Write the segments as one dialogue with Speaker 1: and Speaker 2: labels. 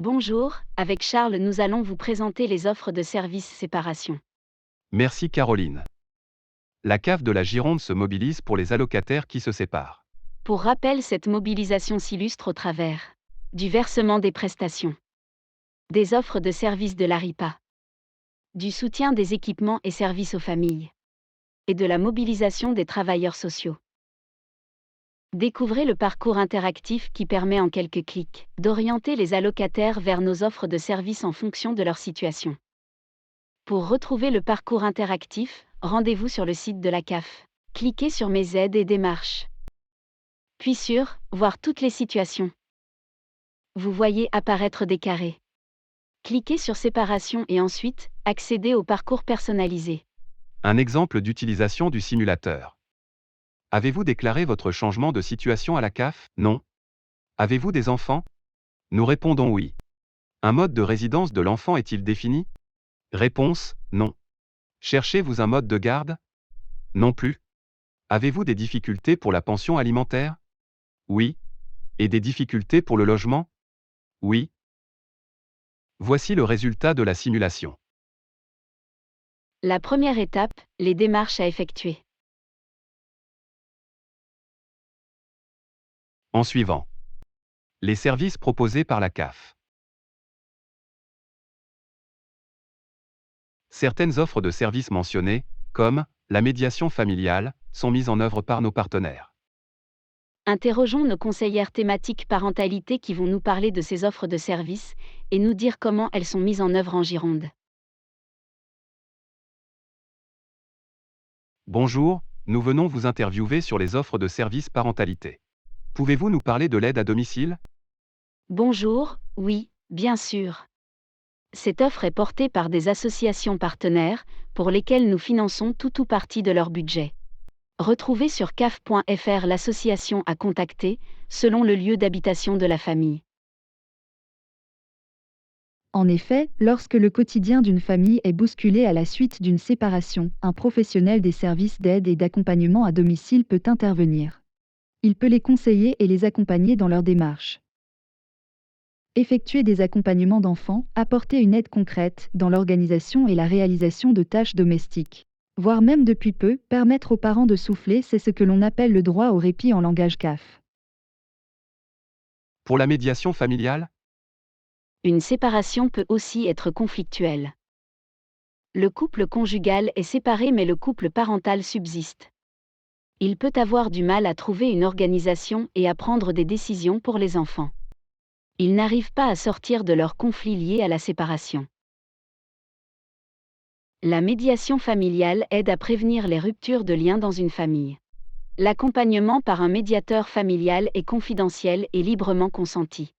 Speaker 1: Bonjour, avec Charles nous allons vous présenter les offres de services séparation.
Speaker 2: Merci Caroline. La CAF de la Gironde se mobilise pour les allocataires qui se séparent.
Speaker 1: Pour rappel, cette mobilisation s'illustre au travers du versement des prestations, des offres de services de l'ARIPA, du soutien des équipements et services aux familles, et de la mobilisation des travailleurs sociaux. Découvrez le parcours interactif qui permet en quelques clics d'orienter les allocataires vers nos offres de services en fonction de leur situation. Pour retrouver le parcours interactif, rendez-vous sur le site de la CAF. Cliquez sur Mes aides et démarches. Puis sur Voir toutes les situations. Vous voyez apparaître des carrés. Cliquez sur Séparation et ensuite, accédez au parcours personnalisé.
Speaker 2: Un exemple d'utilisation du simulateur. Avez-vous déclaré votre changement de situation à la CAF? Non. Avez-vous des enfants? Nous répondons oui. Un mode de résidence de l'enfant est-il défini? Réponse, non. Cherchez-vous un mode de garde? Non plus. Avez-vous des difficultés pour la pension alimentaire? Oui. Et des difficultés pour le logement? Oui. Voici le résultat de la simulation.
Speaker 1: La première étape, les démarches à effectuer.
Speaker 2: En suivant. Les services proposés par la CAF. Certaines offres de services mentionnées, comme la médiation familiale, sont mises en œuvre par nos partenaires.
Speaker 1: Interrogeons nos conseillères thématiques parentalité qui vont nous parler de ces offres de services et nous dire comment elles sont mises en œuvre en Gironde.
Speaker 2: Bonjour, nous venons vous interviewer sur les offres de services parentalité. Pouvez-vous nous parler de l'aide à domicile?
Speaker 1: Bonjour, oui, bien sûr. Cette offre est portée par des associations partenaires, pour lesquelles nous finançons tout ou partie de leur budget. Retrouvez sur caf.fr l'association à contacter, selon le lieu d'habitation de la famille.
Speaker 3: En effet, lorsque le quotidien d'une famille est bousculé à la suite d'une séparation, un professionnel des services d'aide et d'accompagnement à domicile peut intervenir. Il peut les conseiller et les accompagner dans leur démarche. Effectuer des accompagnements d'enfants, apporter une aide concrète dans l'organisation et la réalisation de tâches domestiques. Voire même depuis peu, permettre aux parents de souffler, c'est ce que l'on appelle le droit au répit en langage CAF.
Speaker 2: Pour la médiation familiale?
Speaker 1: Une séparation peut aussi être conflictuelle. Le couple conjugal est séparé mais le couple parental subsiste. Il peut avoir du mal à trouver une organisation et à prendre des décisions pour les enfants. Ils n'arrivent pas à sortir de leurs conflits liés à la séparation. La médiation familiale aide à prévenir les ruptures de liens dans une famille. L'accompagnement par un médiateur familial est confidentiel et librement consenti.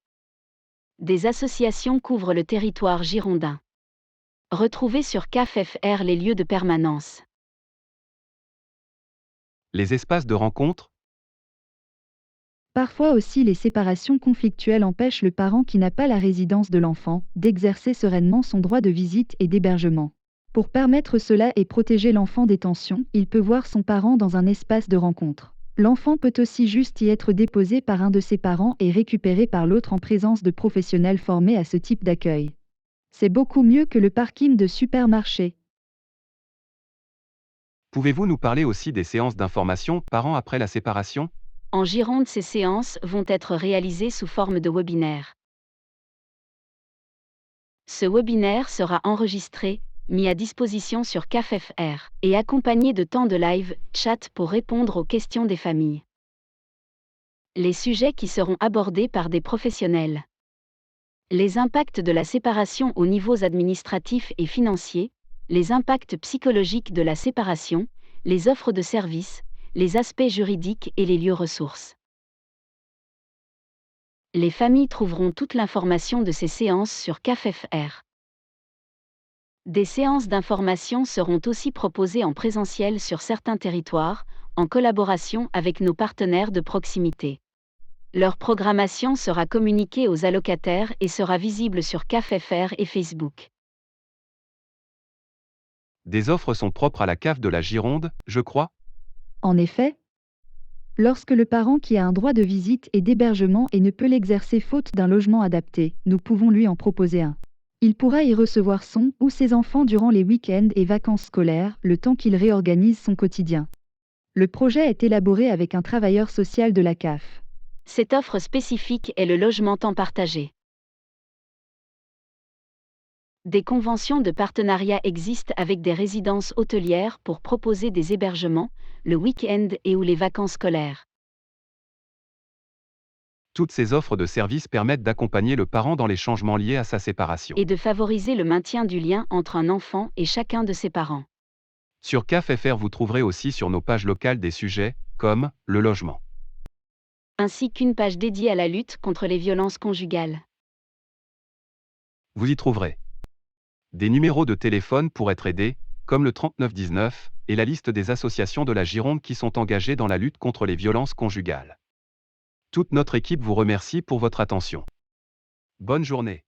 Speaker 1: Des associations couvrent le territoire girondin. Retrouvez sur CAF.fr les lieux de permanence.
Speaker 2: Les espaces de rencontre?
Speaker 3: Parfois aussi les séparations conflictuelles empêchent le parent qui n'a pas la résidence de l'enfant d'exercer sereinement son droit de visite et d'hébergement. Pour permettre cela et protéger l'enfant des tensions, il peut voir son parent dans un espace de rencontre. L'enfant peut aussi juste y être déposé par un de ses parents et récupéré par l'autre en présence de professionnels formés à ce type d'accueil. C'est beaucoup mieux que le parking de supermarché.
Speaker 2: Pouvez-vous nous parler aussi des séances d'information parents après la séparation?
Speaker 1: En Gironde, ces séances vont être réalisées sous forme de webinaire. Ce webinaire sera enregistré, mis à disposition sur CAF.fr, et accompagné de temps de live, chat pour répondre aux questions des familles. Les sujets qui seront abordés par des professionnels. Les impacts de la séparation aux niveaux administratifs et financiers, les impacts psychologiques de la séparation, les offres de services, les aspects juridiques et les lieux ressources. Les familles trouveront toute l'information de ces séances sur CAF.fr. Des séances d'information seront aussi proposées en présentiel sur certains territoires, en collaboration avec nos partenaires de proximité. Leur programmation sera communiquée aux allocataires et sera visible sur CAF.fr et Facebook.
Speaker 2: Des offres sont propres à la CAF de la Gironde, je crois?
Speaker 3: En effet, Lorsque le parent qui a un droit de visite et d'hébergement et ne peut l'exercer faute d'un logement adapté, nous pouvons lui en proposer un. Il pourra y recevoir son ou ses enfants durant les week-ends et vacances scolaires, le temps qu'il réorganise son quotidien. Le projet est élaboré avec un travailleur social de la CAF.
Speaker 1: Cette offre spécifique est le logement temps partagé. Des conventions de partenariat existent avec des résidences hôtelières pour proposer des hébergements, le week-end et ou les vacances scolaires.
Speaker 2: Toutes ces offres de services permettent d'accompagner le parent dans les changements liés à sa séparation.
Speaker 1: Et de favoriser le maintien du lien entre un enfant et chacun de ses parents.
Speaker 2: Sur CAF.fr, vous trouverez aussi sur nos pages locales des sujets, comme le logement.
Speaker 1: Ainsi qu'une page dédiée à la lutte contre les violences conjugales.
Speaker 2: Vous y trouverez des numéros de téléphone pour être aidé, comme le 3919, et la liste des associations de la Gironde qui sont engagées dans la lutte contre les violences conjugales. Toute notre équipe vous remercie pour votre attention. Bonne journée.